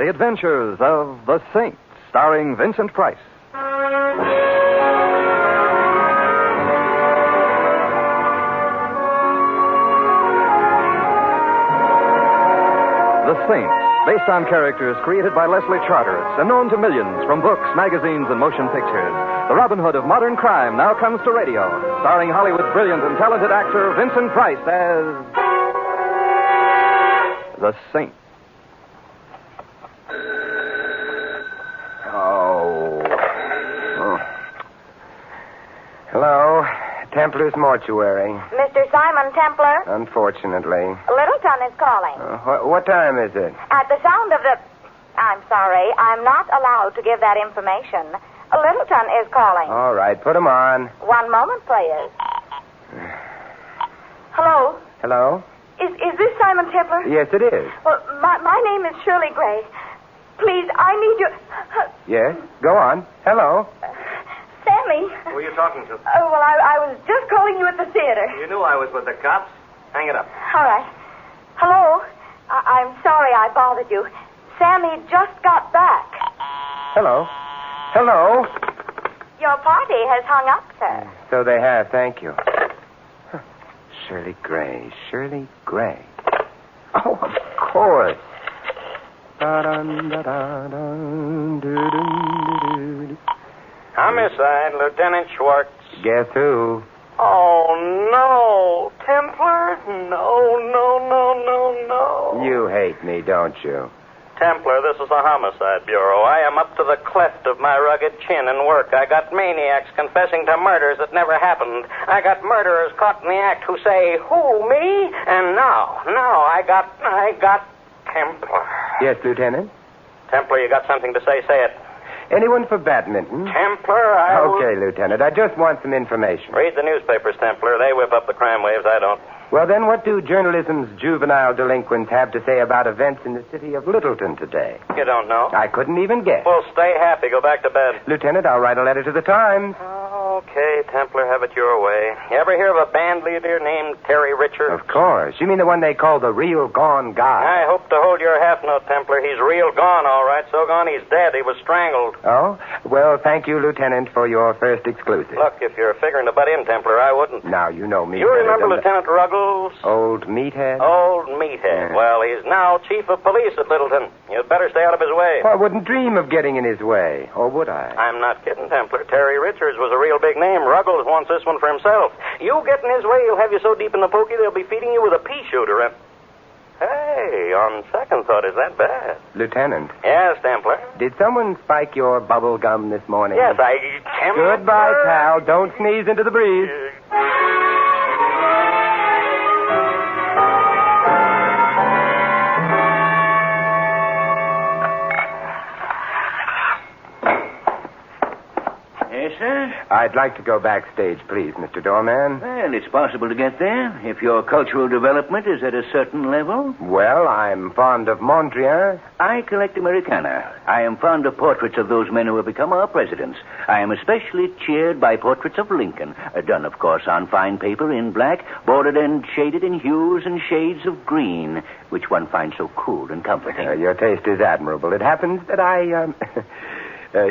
The Adventures of the Saint, starring Vincent Price. The Saint, based on characters created by Leslie Charteris and known to millions from books, magazines, and motion pictures. The Robin Hood of modern crime now comes to radio, starring Hollywood's brilliant and talented actor Vincent Price as the Saint. Hello, Templar's Mortuary. Mr. Simon Templar? Unfortunately. Littleton is calling. What time is it? At the sound of the... I'm sorry, I'm not allowed to give that information. Littleton is calling. All right, put him on. One moment, please. Hello? Hello? Is this Simon Templar? Yes, it is. Well, my name is Shirley Gray. Please, I need you... Yes, go on. Hello? Sammy. Who are you talking to? Oh, well, I was just calling you at the theater. You knew I was with the cops. Hang it up. All right. Hello? I'm sorry I bothered you. Sammy just got back. Hello? Hello? Your party has hung up, sir. So they have, thank you. Shirley Gray. Shirley Gray. Oh, of course. Homicide, Lieutenant Schwartz. Guess who? Oh, no. Templar? No. You hate me, don't you? Templar, this is the Homicide Bureau. I am up to the cleft of my rugged chin in work. I got maniacs confessing to murders that never happened. I got murderers caught in the act who say, who, me? And now I got Templar. Yes, Lieutenant? Templar, you got something to say? Say it. Anyone for badminton? Templar, Okay, Lieutenant. I just want some information. Read the newspapers, Templar. They whip up the crime waves. I don't. Well, then, what do journalism's juvenile delinquents have to say about events in the city of Littleton today? You don't know? I couldn't even guess. Well, stay happy. Go back to bed. Lieutenant, I'll write a letter to the Times. Okay, Templar, have it your way. You ever hear of a band leader named Terry Richards? Of course. You mean the one they call the real gone guy? I hope to hold your half note, Templar. He's real gone, all right. So gone he's dead. He was strangled. Oh? Well, thank you, Lieutenant, for your first exclusive. Look, if you're figuring to butt in, Templar, I wouldn't. Now, you know me. You remember Lieutenant Ruggles? Old meathead? Old meathead. Yeah. Well, he's now chief of police at Littleton. You'd better stay out of his way. I wouldn't dream of getting in his way. Or would I? I'm not kidding, Templar. Terry Richards was a real big name. Ruggles wants this one for himself. You get in his way, he'll have you so deep in the pokey they'll be feeding you with a pea shooter. And... Hey, on second thought, is that bad? Lieutenant. Yes, Templar. Did someone spike your bubble gum this morning? Yes, Goodbye, pal. Don't sneeze into the breeze. Yes, sir? I'd like to go backstage, please, Mr. Doorman. Well, it's possible to get there if your cultural development is at a certain level. Well, I'm fond of Mondrian. I collect Americana. I am fond of portraits of those men who have become our presidents. I am especially cheered by portraits of Lincoln, done, of course, on fine paper in black, bordered and shaded in hues and shades of green, which one finds so cool and comforting. Your taste is admirable. It happens that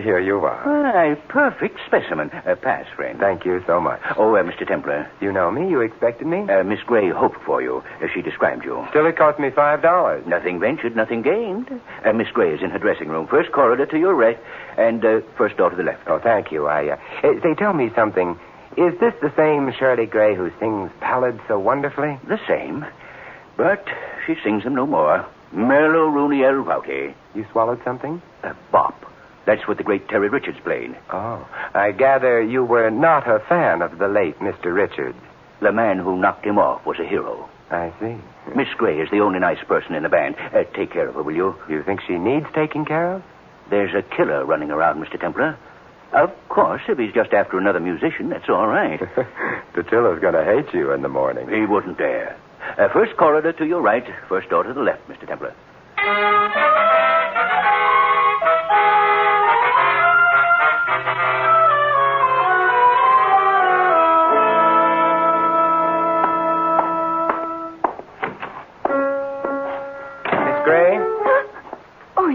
here you are. Why, perfect specimen. Pass, friend. Thank you so much. Oh, Mr. Templar. You know me? You expected me? Miss Gray hoped for you. She described you. Still, it cost me $5. Nothing ventured, nothing gained. Miss Gray is in her dressing room. First corridor to your right, and first door to the left. Oh, thank you. Say, tell me something. Is this the same Shirley Gray who sings ballads so wonderfully? The same. But she sings them no more. Merlo Rooney El Rowdy. You swallowed something? A bop. That's what the great Terry Richards played. Oh, I gather you were not a fan of the late Mr. Richards. The man who knocked him off was a hero. I see. Miss Gray is the only nice person in the band. Take care of her, will you? You think she needs taking care of? There's a killer running around, Mr. Templar. Of course, if he's just after another musician, that's all right. The killer's going to hate you in the morning. He wouldn't dare. First corridor to your right, first door to the left, Mr. Templar.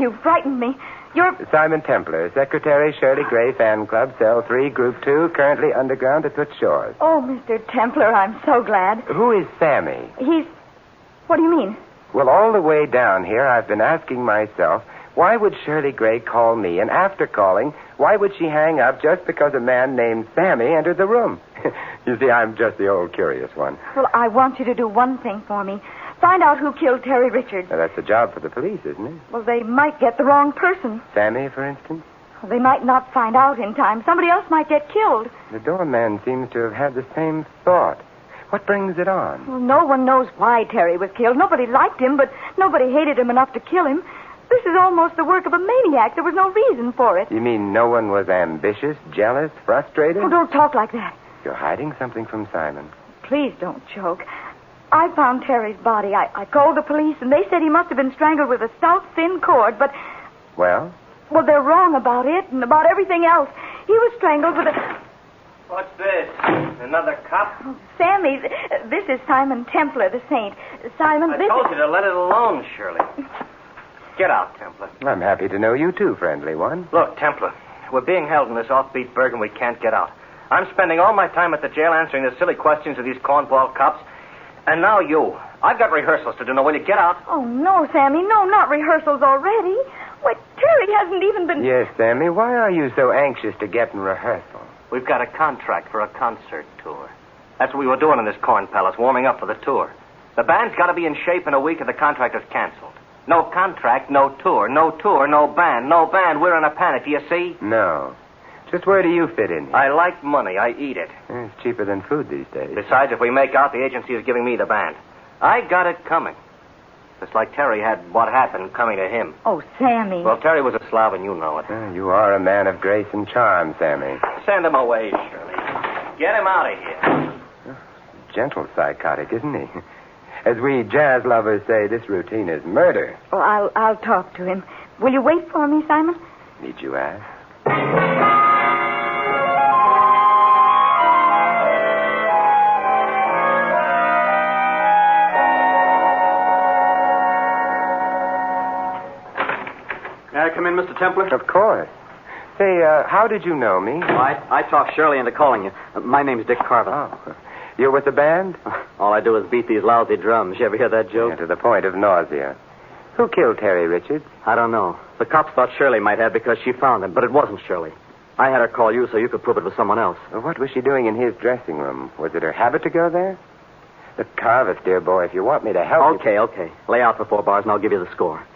you frightened me. You're... Simon Templar, Secretary, Shirley Gray Fan Club, Cell 3, Group 2, currently underground at Toots Shores. Oh, Mr. Templar, I'm so glad. Who is Sammy? He's... What do you mean? Well, all the way down here, I've been asking myself, why would Shirley Gray call me? And after calling, why would she hang up just because a man named Sammy entered the room? You see, I'm just the old curious one. Well, I want you to do one thing for me. Find out who killed Terry Richards. Now, that's a job for the police, isn't it? Well, they might get the wrong person. Sammy, for instance? Well, they might not find out in time. Somebody else might get killed. The doorman seems to have had the same thought. What brings it on? Well, no one knows why Terry was killed. Nobody liked him, but nobody hated him enough to kill him. This is almost the work of a maniac. There was no reason for it. You mean no one was ambitious, jealous, frustrated? Oh, don't talk like that. You're hiding something from Simon. Please don't joke. I found Terry's body. I called the police, and they said he must have been strangled with a stout, thin cord, but... Well? Well, they're wrong about it and about everything else. He was strangled with a... What's this? Another cop? Oh, Sammy, this is Simon Templar, the saint. Simon, I this told is... you to let it alone, Shirley. Get out, Templar. I'm happy to know you too, friendly one. Look, Templar, we're being held in this offbeat burg and we can't get out. I'm spending all my time at the jail answering the silly questions of these cornball cops. And now you. I've got rehearsals to do. Now, will you get out? Oh, no, Sammy. No, not rehearsals already. Why, Terry hasn't even been... Yes, Sammy, why are you so anxious to get in rehearsal? We've got a contract for a concert tour. That's what we were doing in this corn palace, warming up for the tour. The band's got to be in shape in a week or the contract is canceled. No contract, no tour. No tour, no band. No band, we're in a panic, do you see? No. Just where do you fit in here? I like money. I eat it. It's cheaper than food these days. Besides, if we make out, the agency is giving me the band. I got it coming. Just like Terry had what happened coming to him. Oh, Sammy. Well, Terry was a Slav, and you know it. You are a man of grace and charm, Sammy. Send him away, Shirley. Get him out of here. Gentle psychotic, isn't he? As we jazz lovers say, this routine is murder. Oh, I'll talk to him. Will you wait for me, Simon? Need you ask? May I come in, Mr. Templar? Of course. Say, how did you know me? I talked Shirley into calling you. My name's Dick Carver. Oh. You're with the band? All I do is beat these lousy drums. You ever hear that joke? Yeah, to the point of nausea. Who killed Terry Richards? I don't know. The cops thought Shirley might have because she found him, but it wasn't Shirley. I had her call you so you could prove it was someone else. Well, what was she doing in his dressing room? Was it her habit to go there? Look, Carver, dear boy, if you want me to help you... Okay. Lay out for 4 bars and I'll give you the score.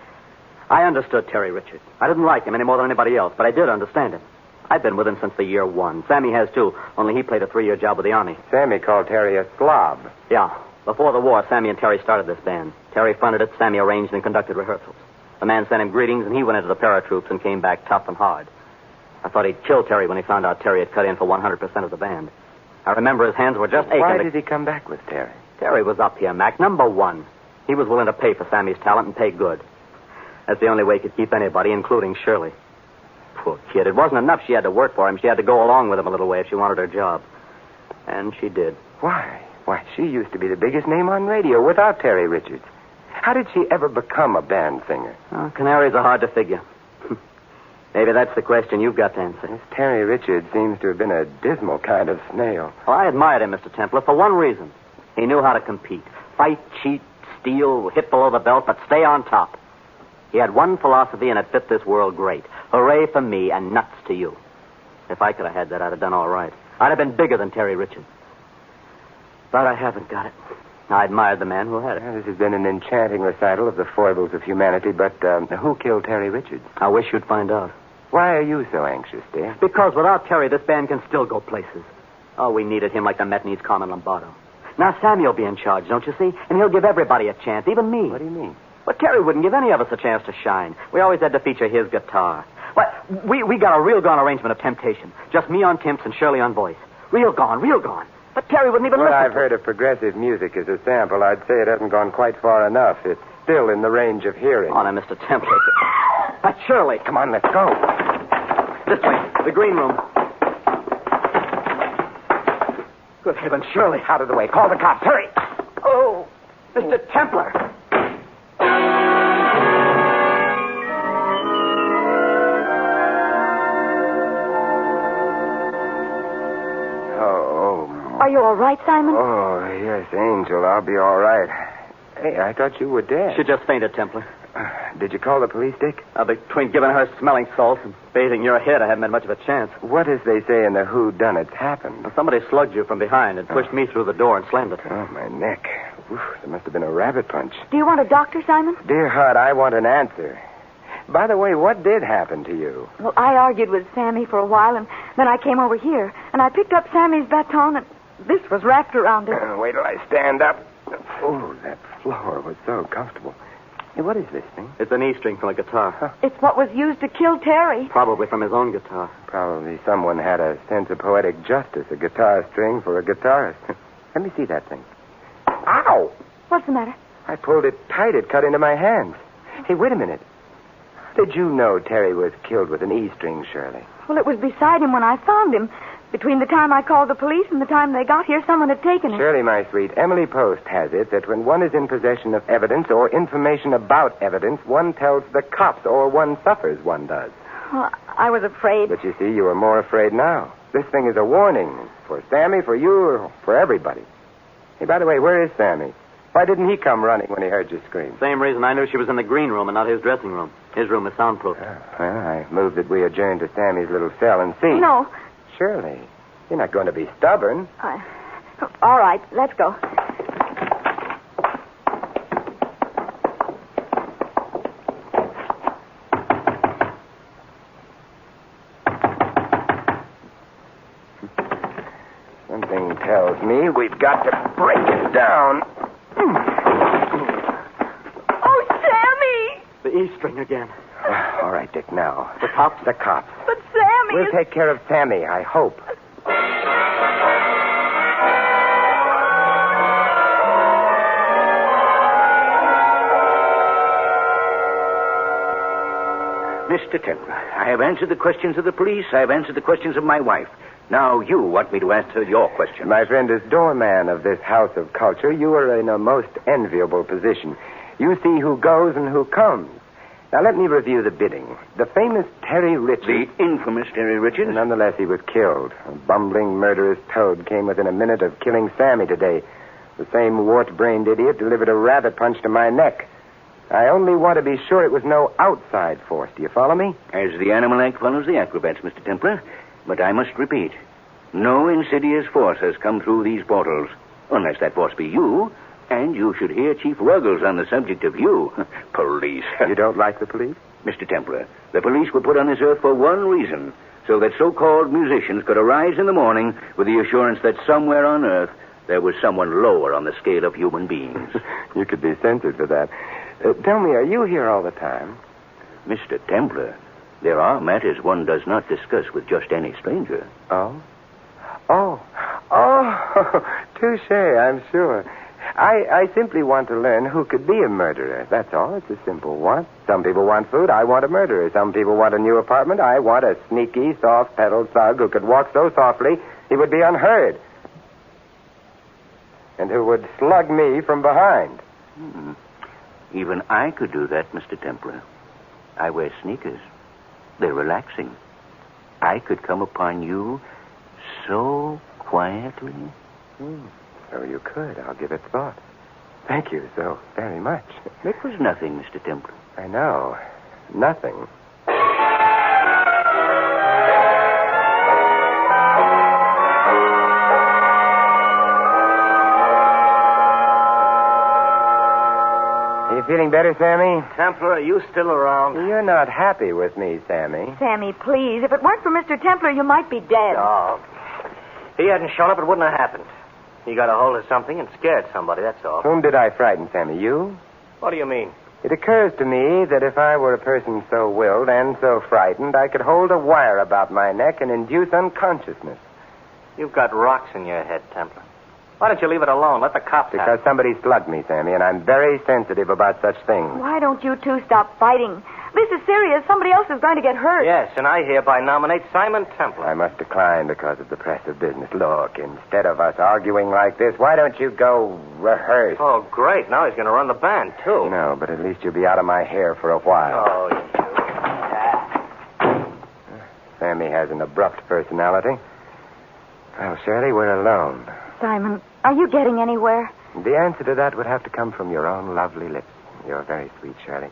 I understood Terry Richards. I didn't like him any more than anybody else, but I did understand him. I've been with him since the year 1. Sammy has, too, only he played a 3-year job with the Army. Sammy called Terry a slob. Yeah. Before the war, Sammy and Terry started this band. Terry funded it, Sammy arranged and conducted rehearsals. The man sent him greetings, and he went into the paratroops and came back tough and hard. I thought he'd kill Terry when he found out Terry had cut in for 100% of the band. I remember his hands were just aching. Why did he come back with Terry? Terry was up here, Mac. Number 1. He was willing to pay for Sammy's talent and pay good. That's the only way he could keep anybody, including Shirley. Poor kid. It wasn't enough she had to work for him. She had to go along with him a little way if she wanted her job. And she did. Why? Why, she used to be the biggest name on radio without Terry Richards. How did she ever become a band singer? Oh, canaries are hard to figure. Maybe that's the question you've got to answer. This Terry Richards seems to have been a dismal kind of snail. Well, I admired him, Mr. Templar, for one reason. He knew how to compete. Fight, cheat, steal, hit below the belt, but stay on top. He had one philosophy, and it fit this world great. Hooray for me and nuts to you. If I could have had that, I'd have done all right. I'd have been bigger than Terry Richards. But I haven't got it. I admired the man who had it. This has been an enchanting recital of the foibles of humanity, but who killed Terry Richards? I wish you'd find out. Why are you so anxious, dear? Because without Terry, this band can still go places. Oh, we needed him like the Met needs Carmen Lombardo. Now Sammy'll be in charge, don't you see? And he'll give everybody a chance, even me. What do you mean? But Terry wouldn't give any of us a chance to shine. We always had to feature his guitar. Well, we got a real gone arrangement of Temptation. Just me on timps and Shirley on voice. Real gone. But Terry wouldn't even What listen I've heard of progressive music as a sample, I'd say it hasn't gone quite far enough. It's still in the range of hearing. Oh, now, Mr. Templar. That's Shirley. Come on, let's go. This way. The green room. Good heavens, Shirley. Out of the way. Call the cops. Hurry. Oh, Mr. Templar. all right, Simon? Oh, yes, Angel, I'll be all right. Hey, I thought you were dead. She just fainted, Templar. Did you call the police, Dick? Between giving her smelling salts and bathing your head, I haven't had much of a chance. What, as they say in the whodunits, happened? Well, somebody slugged you from behind and pushed me through the door and slammed it. Oh, my neck. Oof, there must have been a rabbit punch. Do you want a doctor, Simon? Dear heart, I want an answer. By the way, what did happen to you? Well, I argued with Sammy for a while, and then I came over here, and I picked up Sammy's baton, and this was wrapped around it. Wait till I stand up. Oh, that floor was so comfortable. Hey, what is this thing? It's an E string from a guitar. Huh. It's what was used to kill Terry. Probably from his own guitar. Probably someone had a sense of poetic justice, a guitar string for a guitarist. Let me see that thing. Ow! What's the matter? I pulled it tight. It cut into my hands. Hey, wait a minute. How did you know Terry was killed with an E string, Shirley? Well, it was beside him when I found him. Between the time I called the police and the time they got here, someone had taken it. Shirley, my sweet, Emily Post has it that when one is in possession of evidence or information about evidence, one tells the cops, or one suffers, one does. Well, I was afraid. But you see, you are more afraid now. This thing is a warning for Sammy, for you, or for everybody. Hey, by the way, where is Sammy? Why didn't he come running when he heard you scream? Same reason I knew she was in the green room and not his dressing room. His room is soundproof. Well, I moved that we adjourn to Sammy's little cell and see. No. Shirley, you're not going to be stubborn. All right, let's go. Something tells me we've got to break it down. Oh, Sammy! The E string again. All right, Dick, now. The cops? The cops. But Sammy We'll take care of Sammy, I hope. Mr. Templar, I have answered the questions of the police. I have answered the questions of my wife. Now you want me to answer your question. My friend, as doorman of this house of culture, you are in a most enviable position. You see who goes and who comes. Now, let me review the bidding. The famous Terry Richards... The infamous Terry Richards? Nonetheless, he was killed. A bumbling, murderous toad came within a minute of killing Sammy today. The same wart-brained idiot delivered a rabbit punch to my neck. I only want to be sure it was no outside force. Do you follow me? As the Animal Act follows the acrobats, Mr. Templar. But I must repeat, no insidious force has come through these portals. Unless that force be you, and you should hear Chief Ruggles on the subject of you. Police. You don't like the police? Mr. Templar, the police were put on this earth for one reason, so that so-called musicians could arise in the morning with the assurance that somewhere on earth there was someone lower on the scale of human beings. You could be censored for that. Tell me, are you here all the time? Mr. Templar, there are matters one does not discuss with just any stranger. Oh? Oh, touche, I'm sure. I simply want to learn who could be a murderer. That's all. It's a simple want. Some people want food. I want a murderer. Some people want a new apartment. I want a sneaky, soft-pedaled thug who could walk so softly he would be unheard. And who would slug me from behind. Even I could do that, Mr. Templar. I wear sneakers. They're relaxing. I could come upon you so quietly. So you could. I'll give it thought. Thank you so very much. It was nothing, Mr. Templar. I know. Nothing. You feeling better, Sammy? Templar, are you still around? You're not happy with me, Sammy. Sammy, please. If it weren't for Mr. Templar, you might be dead. Oh. If he hadn't shown up, it wouldn't have happened. He got a hold of something and scared somebody, that's all. Whom did I frighten, Sammy? You? What do you mean? It occurs to me that if I were a person so willed and so frightened, I could hold a wire about my neck and induce unconsciousness. You've got rocks in your head, Templar. Why don't you leave it alone? Let the cops have Because it. somebody slugged me, Sammy, and I'm very sensitive about such things. Why don't you two stop fighting? This is serious. Somebody else is going to get hurt. Yes, and I hereby nominate Simon Templar. I must decline because of the press of business. Look, instead of us arguing like this, why don't you go rehearse? Oh, great. Now he's going to run the band, too. No, but at least you'll be out of my hair for a while. Oh, you. Sammy has an abrupt personality. Well, Shirley, we're alone. Simon, are you getting anywhere? The answer to that would have to come from your own lovely lips. You're very sweet, Shirley.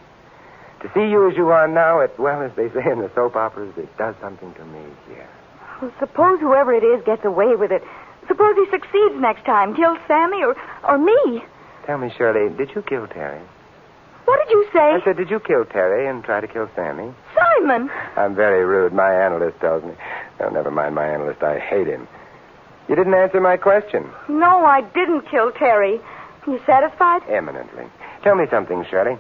To see you as you are now, as they say in the soap operas, it does something to me here. Well, suppose whoever it is gets away with it. Suppose he succeeds next time, kills Sammy or me. Tell me, Shirley, did you kill Terry? What did you say? I said, did you kill Terry and try to kill Sammy? Simon! I'm very rude. My analyst tells me. Oh, never mind my analyst. I hate him. You didn't answer my question. No, I didn't kill Terry. You satisfied? Eminently. Tell me something, Shirley.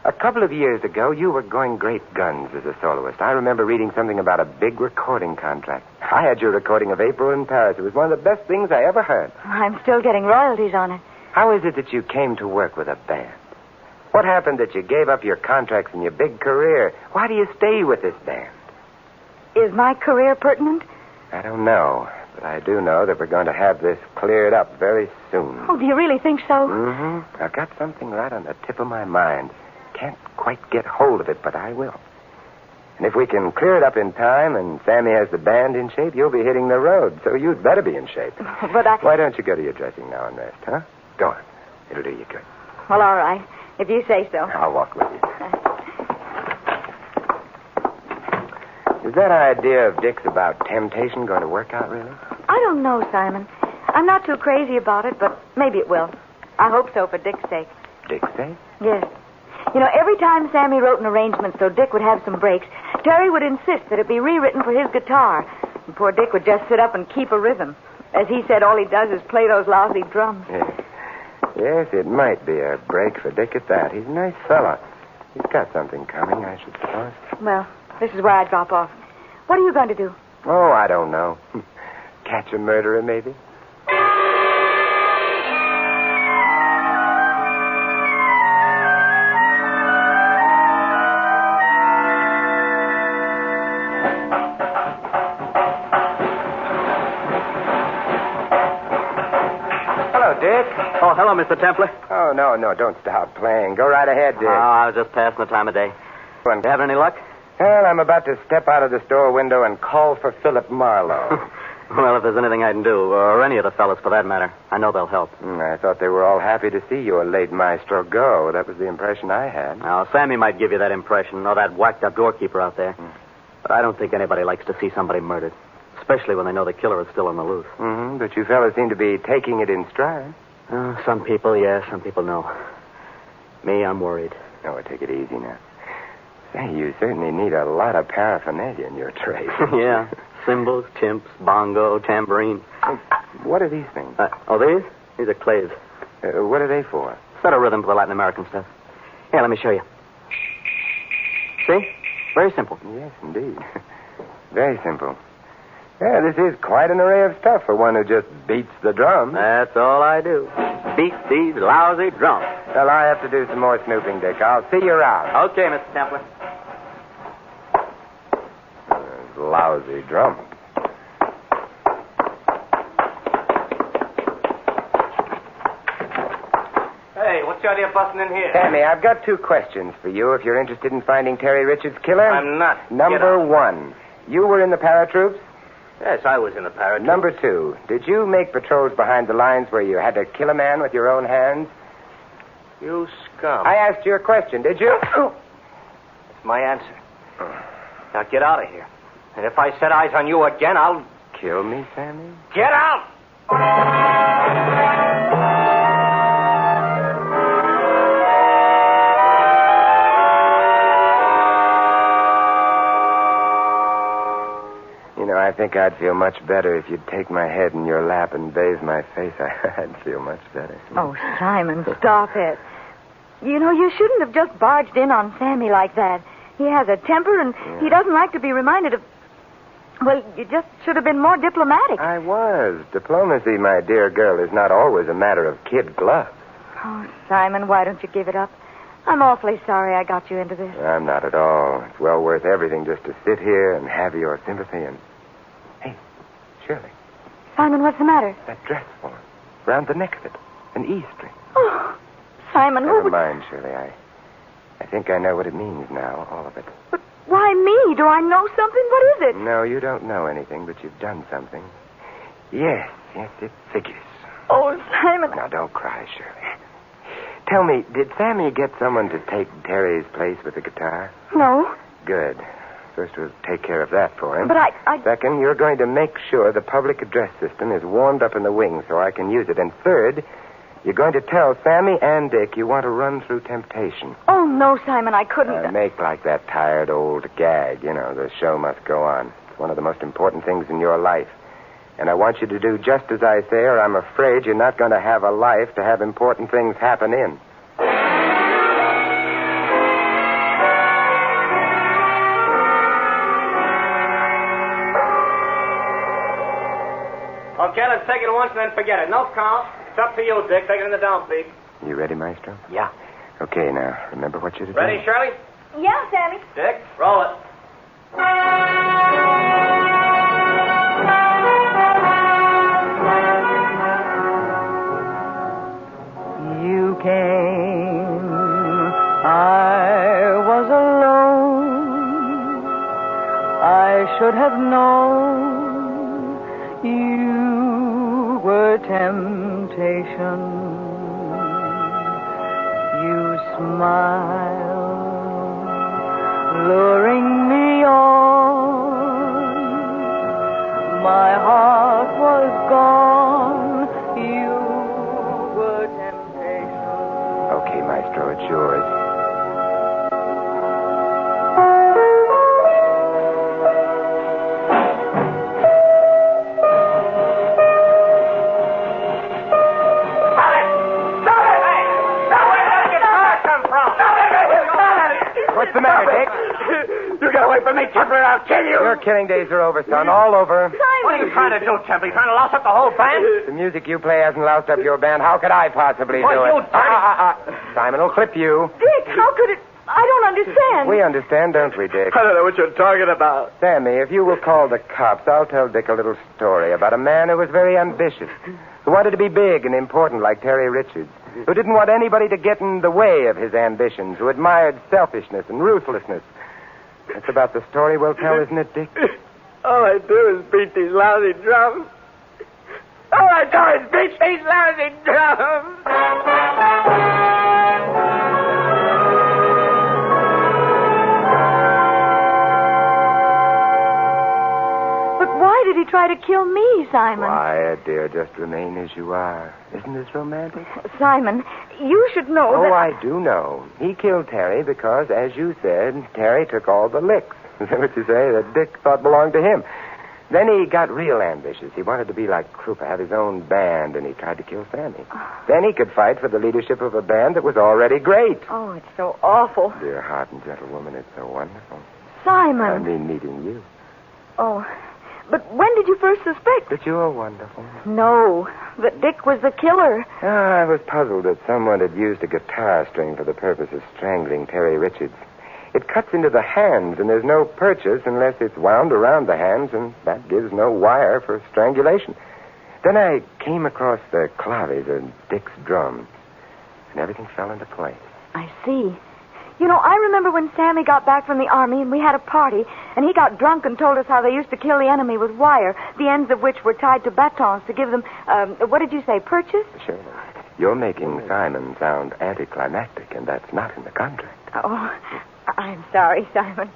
A couple of years ago, you were going great guns as a soloist. I remember reading something about a big recording contract. I had your recording of April in Paris. It was one of the best things I ever heard. I'm still getting royalties on it. How is it that you came to work with a band? What happened that you gave up your contracts and your big career? Why do you stay with this band? Is my career pertinent? I don't know, but I do know that we're going to have this cleared up very soon. Oh, do you really think so? Mm-hmm. I've got something right on the tip of my mind. Can't quite get hold of it, but I will. And if we can clear it up in time and Sammy has the band in shape, you'll be hitting the road, so you'd better be in shape. But Why don't you go to your dressing now and rest, huh? Go on. It'll do you good. Well, all right. If you say so. I'll walk with you. Is that idea of Dick's about temptation going to work out, really? I don't know, Simon. I'm not too crazy about it, but maybe it will. I hope so for Dick's sake. Dick's sake? Yes. You know, every time Sammy wrote an arrangement so Dick would have some breaks, Terry would insist that it be rewritten for his guitar. And poor Dick would just sit up and keep a rhythm. As he said, all he does is play those lousy drums. Yes, it might be a break for Dick at that. He's a nice fella. He's got something coming, I should suppose. Well, this is where I drop off. What are you going to do? Oh, I don't know. Catch a murderer, maybe? Dick? Oh, hello, Mr. Templer. Oh, no, don't stop playing. Go right ahead, Dick. Oh, I was just passing the time of day. You having any luck? Well, I'm about to step out of the store window and call for Philip Marlowe. Well, if there's anything I can do, or any of the fellas for that matter, I know they'll help. I thought they were all happy to see your late maestro go. That was the impression I had. Now, Sammy might give you that impression, or that whacked-up doorkeeper out there. But I don't think anybody likes to see somebody murdered, especially when they know the killer is still on the loose. Mm-hmm, but you fellas seem to be taking it in stride. Some people, yes, some people, no. Me, I'm worried. Oh, take it easy now. Say, you certainly need a lot of paraphernalia in your trade. Yeah. Cymbals, chimps, bongo, tambourine. What are these things? These? These are claves. What are they for? Set a rhythm for the Latin American stuff. Here, let me show you. See? Very simple. Yes, indeed. Very simple. Yeah, this is quite an array of stuff for one who just beats the drums. That's all I do. Beat these lousy drums. Well, I have to do some more snooping, Dick. I'll see you around. Okay, Mr. Templer. Lousy drums. Hey, what's the idea of busting in here? Sammy, I've got 2 questions for you if you're interested in finding Terry Richards' killer. I'm not. Number 1, you were in the paratroops? Yes, I was in the paratroops. Number 2, did you make patrols behind the lines where you had to kill a man with your own hands? You scum. I asked you a question, did you? That's my answer. Now get out of here. And if I set eyes on you again, I'll... Kill me, Sammy? Get out! You know, I think I'd feel much better if you'd take my head in your lap and bathe my face. I'd feel much better. Oh, Simon, stop it. You know, you shouldn't have just barged in on Sammy like that. He has a temper, and he doesn't like to be reminded of... Well, you just should have been more diplomatic. I was. Diplomacy, my dear girl, is not always a matter of kid gloves. Oh, Simon, why don't you give it up? I'm awfully sorry I got you into this. I'm not at all. It's well worth everything just to sit here and have your sympathy and... Hey, Shirley. Simon, what's the matter? That dress form. Round the neck of it. An E string. Oh, Simon, Never mind, Shirley. I think I know what it means now, all of it. But why me? Do I know something? What is it? No, you don't know anything, but you've done something. Yes, it figures. Oh, Simon. Now, don't cry, Shirley. Tell me, did Sammy get someone to take Terry's place with the guitar? No. Good. First, we'll take care of that for him. But I... Second, you're going to make sure the public address system is warmed up in the wing so I can use it. And third, you're going to tell Sammy and Dick you want to run through temptation. Oh, no, Simon, I couldn't. Make like that tired old gag. You know, the show must go on. It's one of the most important things in your life. And I want you to do just as I say, or I'm afraid you're not going to have a life to have important things happen in. Okay, let's take it once and then forget it. No count. It's up to you, Dick. Take it in the downbeat. You ready, Maestro? Yeah. Okay, now, remember what you're to do. Ready, Shirley? Yeah, Sammy. Dick, roll it. You came, I was alone. I should have known you were temptation. You smiled, luring me on. My heart was gone. You were temptation. Okay, Maestro, it's yours. What's the matter, Dick? You get away from me, Templar, I'll kill you. Your killing days are over, son. All over. What are you trying to do, Templar? You trying to louse up the whole band? The music you play hasn't loused up your band. How could I possibly Why, do you it? dirty- Simon will clip you. Dick, how could it... I don't understand. We understand, don't we, Dick? I don't know what you're talking about. Sammy, if you will call the cops, I'll tell Dick a little story about a man who was very ambitious, who wanted to be big and important like Terry Richards, who didn't want anybody to get in the way of his ambitions, who admired selfishness and ruthlessness. That's about the story we'll tell, isn't it, Dick? All I do is beat these lousy drums. All I do is beat these lousy drums. But why did he try to kill me, Simon? Quiet, dear. Just remain as you are. Isn't this romantic? Simon, you should know that... Oh, I do know. He killed Terry because, as you said, Terry took all the licks. Is that what you say? That Dick thought belonged to him. Then he got real ambitious. He wanted to be like Krupa, have his own band, and he tried to kill Sammy. Then he could fight for the leadership of a band that was already great. Oh, it's so awful. Dear heart and gentle woman, it's so wonderful. Simon. I mean meeting you. Oh, but when did you first suspect? But you're wonderful. No, that Dick was the killer. I was puzzled that someone had used a guitar string for the purpose of strangling Terry Richards. It cuts into the hands, and there's no purchase unless it's wound around the hands, and that gives no wire for strangulation. Then I came across the claves and Dick's drums, and everything fell into place. I see. You know, I remember when Sammy got back from the army and we had a party, and he got drunk and told us how they used to kill the enemy with wire, the ends of which were tied to batons to give them, what did you say, purchase? Sure. You're making Simon sound anticlimactic, and that's not in the contract. Oh, I'm sorry, Simon.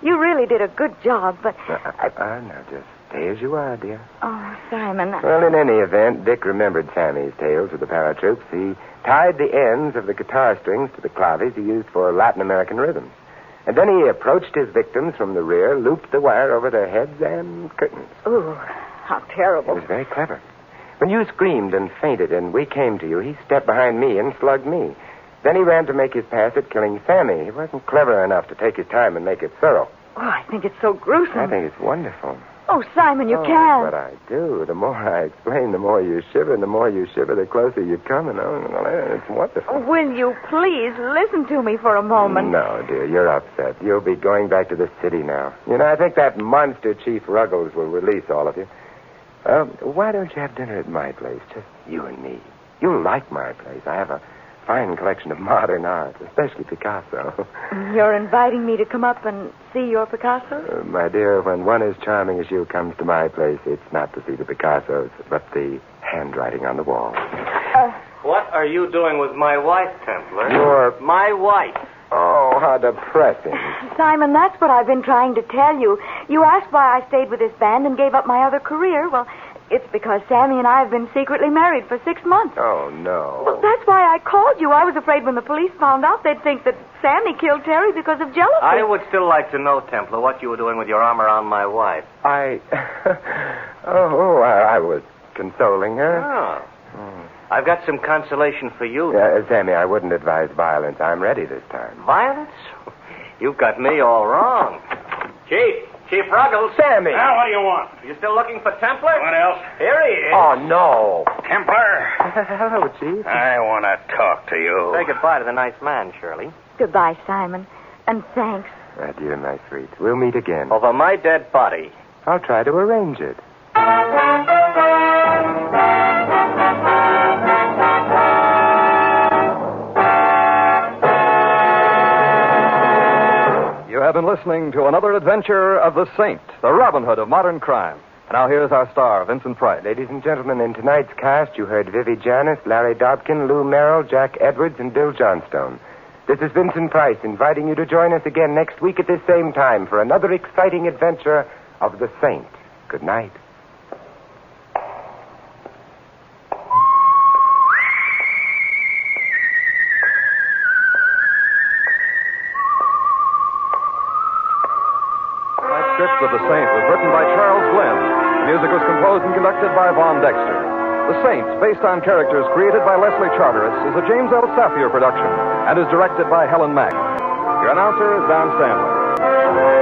You really did a good job, but... Now, just stay as you are, dear. Oh, Simon... Well, in any event, Dick remembered Sammy's tales with the paratroops. He tied the ends of the guitar strings to the claves he used for Latin American rhythms. And then he approached his victims from the rear, looped the wire over their heads and curtains. Ooh, how terrible. It was very clever. When you screamed and fainted and we came to you, he stepped behind me and slugged me. Then he ran to make his pass at killing Sammy. He wasn't clever enough to take his time and make it thorough. Oh, I think it's so gruesome. I think it's wonderful. Oh, Simon, you can't. But I do. The more I explain, the more you shiver. And the more you shiver, the closer you come. And it's wonderful. Will you please listen to me for a moment? No, dear, you're upset. You'll be going back to the city now. You know, I think that monster Chief Ruggles will release all of you. Why don't you have dinner at my place, just you and me? You'll like my place. I have a fine collection of modern art, especially Picasso. You're inviting me to come up and see your Picasso? My dear, when one as charming as you comes to my place, it's not to see the Picassos, but the handwriting on the wall. What are you doing with my wife, Templar? My wife. Oh, how depressing. Simon, that's what I've been trying to tell you. You asked why I stayed with this band and gave up my other career. Well, it's because Sammy and I have been secretly married for 6 months. Oh, no. Well, that's why I called you. I was afraid when the police found out they'd think that Sammy killed Terry because of jealousy. I would still like to know, Templar, what you were doing with your arm around my wife. I was consoling her. Oh. I've got some consolation for you. Sammy, I wouldn't advise violence. I'm ready this time. Violence? You've got me all wrong. Chief Ruggles. Sammy! Now, what do you want? You still looking for Templar? What else? Here he is. Oh, no. Templar. Hello, Chief. I want to talk to you. Say goodbye to the nice man, Shirley. Goodbye, Simon. And thanks. Adieu, my sweet. We'll meet again. Over my dead body. I'll try to arrange it. You have been listening to another adventure of the Saint, the Robin Hood of modern crime. Now here's our star, Vincent Price. Ladies and gentlemen, in tonight's cast, you heard Vivi Janis, Larry Dobkin, Lou Merrill, Jack Edwards, and Bill Johnstone. This is Vincent Price inviting you to join us again next week at this same time for another exciting adventure of the Saint. Good night. Script of The Saint was written by Charles Glenn. The music was composed and conducted by Vaughn Dexter. The Saint, based on characters created by Leslie Charteris, is a James L. Safier production and is directed by Helen Mack. Your announcer is Don Stanley.